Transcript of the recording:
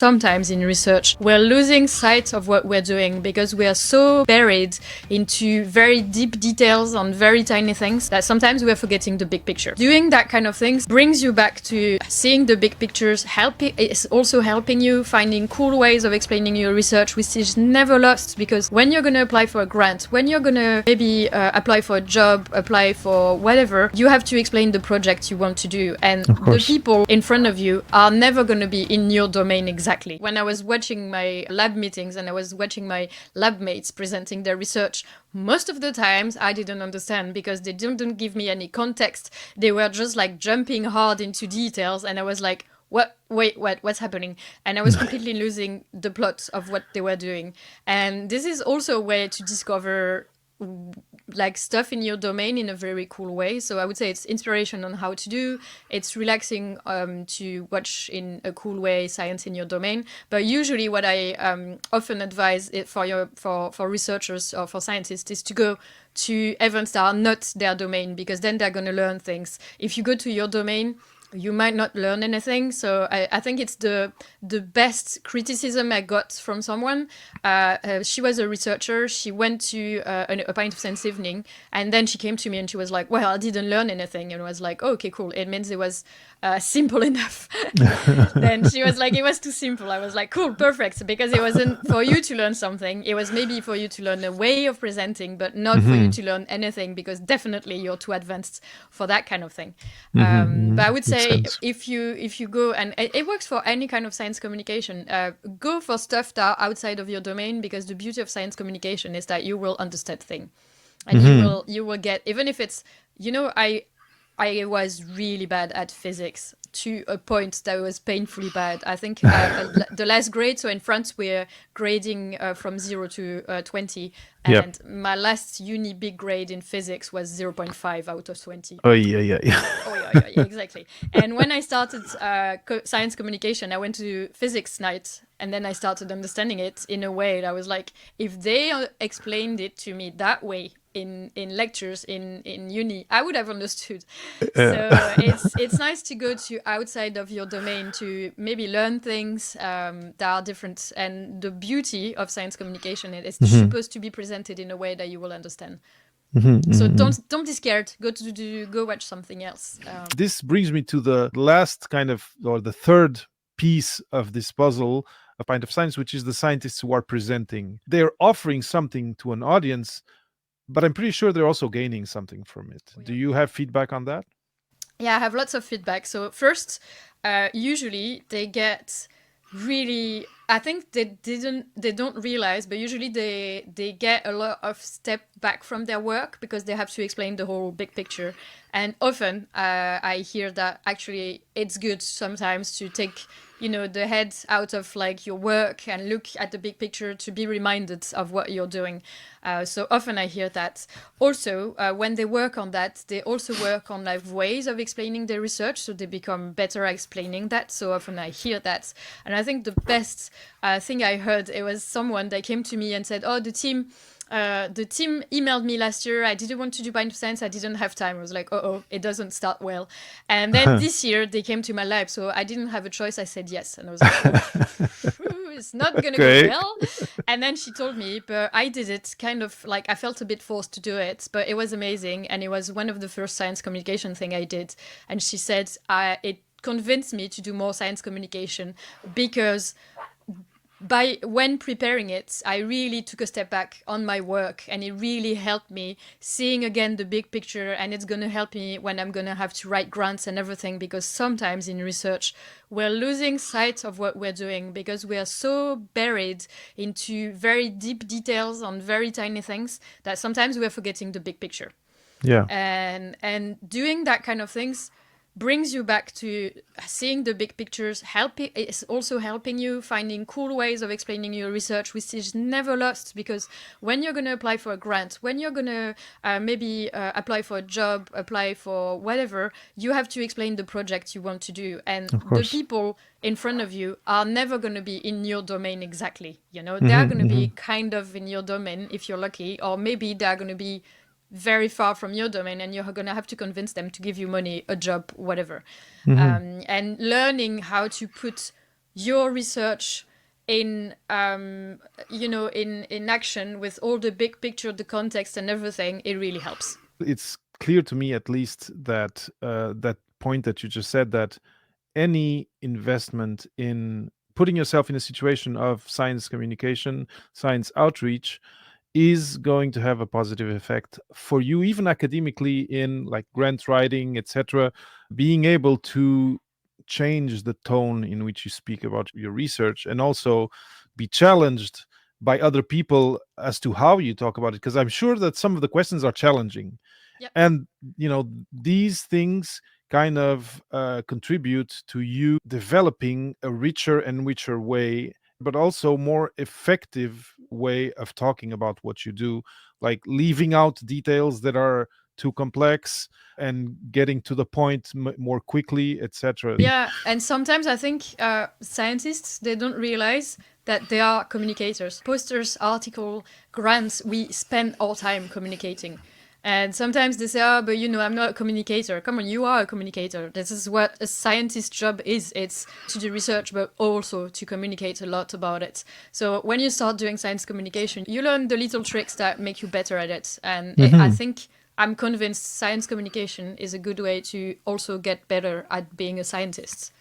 Sometimes in research, we're losing sight of what we're doing because we are so buried into very deep details on very tiny things that sometimes we're forgetting the big picture. Doing that kind of things brings you back to seeing the big pictures. It's also helping you finding cool ways of explaining your research, which is never lost, because when you're going to apply for a grant, when you're going to maybe apply for a job, apply for whatever, you have to explain the project you want to do. And the people in front of you are never going to be in your domain exactly. When I was watching my lab meetings and I was watching my lab mates presenting their research, most of the times I didn't understand because they didn't give me any context. They were just like jumping hard into details and I was like, what's happening? And I was completely losing the plot of what they were doing. And this is also a way to discover like stuff in your domain in a very cool way. So I would say it's inspiration on how to do. It's relaxing to watch in a cool way science in your domain. But usually what I often advise for researchers or for scientists is to go to events that are not their domain, because then they're going to learn things. If you go to your domain, you might not learn anything. So I think it's the best criticism I got from someone. She was a researcher. She went to a Pint of Science evening, and then she came to me and she was like, well, I didn't learn anything. And I was like, oh, okay, cool. It means it was simple enough. Then she was like, it was too simple. I was like, cool, perfect. Because it wasn't for you to learn something. It was maybe for you to learn a way of presenting, but not for you to learn anything, because definitely you're too advanced for that kind of thing. But I would say if you go, and it works for any kind of science communication, go for stuff that are outside of your domain, because the beauty of science communication is that you will understand things, and you will get, even if it's, I was really bad at physics to a point that was painfully bad. I think the last grade, so in France we're grading from 0 to 20, and my last uni big grade in physics was 0.5 out of 20. Oh yeah. Oh yeah, exactly. And when I started science communication, I went to physics night, and then I started understanding it in a way that I was like, if they explained it to me that way in lectures in uni, I would have understood. So it's nice to go to outside of your domain to maybe learn things that are different. And the beauty of science communication is it's supposed to be presented in a way that you will understand. So don't be scared. Go watch something else. This brings me to the last kind of, or the third piece of this puzzle, a Pint of Science, which is the scientists who are presenting. They're offering something to an audience, but I'm pretty sure they're also gaining something from it. Do you have feedback on that? Yeah, I have lots of feedback. So first, usually they get really, I think they don't realize, but usually they get a lot of step back from their work because they have to explain the whole big picture. And often I hear that actually it's good sometimes to take the head out of like your work and look at the big picture to be reminded of what you're doing. So often I hear that. Also, when they work on that, they also work on like ways of explaining their research, so they become better at explaining that. So often I hear that. And I think the best thing I heard, it was someone that came to me and said, oh, the team emailed me last year. I didn't want to do Pint of Science. I didn't have time. I was like, it doesn't start well. And then this year they came to my lab, so I didn't have a choice. I said yes. And I was like, it's not going to go well. And then she told me, but I did it kind of like, I felt a bit forced to do it, but it was amazing. And it was one of the first science communication thing I did. And she said, it convinced me to do more science communication because when preparing it, I really took a step back on my work, and it really helped me seeing again the big picture. And it's going to help me when I'm going to have to write grants and everything, because sometimes in research, we're losing sight of what we're doing because we are so buried into very deep details on very tiny things that sometimes we're forgetting the big picture. Yeah. And doing that kind of things brings you back to seeing the big pictures. It's also helping you finding cool ways of explaining your research, which is never lost, because when you're going to apply for a grant, when you're going to maybe apply for a job, apply for whatever, you have to explain the project you want to do. And the people in front of you are never going to be in your domain exactly. They're going to be kind of in your domain if you're lucky, or maybe they're going to be very far from your domain, and you're going to have to convince them to give you money, a job, whatever. And learning how to put your research in in action with all the big picture, the context and everything, it really helps. It's clear to me, at least, that that point that you just said, that any investment in putting yourself in a situation of science communication, science outreach, is going to have a positive effect for you, even academically, in like grant writing, etc. Being able to change the tone in which you speak about your research, and also be challenged by other people as to how you talk about it, because I'm sure that some of the questions are challenging. Yep. And these things kind of contribute to you developing a richer and richer way, but also more effective way of talking about what you do, like leaving out details that are too complex and getting to the point more quickly, etc. Yeah, and sometimes I think scientists, they don't realize that they are communicators. Posters, article, grants, we spend our time communicating. And sometimes they say, oh, but I'm not a communicator. Come on, you are a communicator. This is what a scientist's job is. It's to do research, but also to communicate a lot about it. So when you start doing science communication, you learn the little tricks that make you better at it. And I think I'm convinced science communication is a good way to also get better at being a scientist.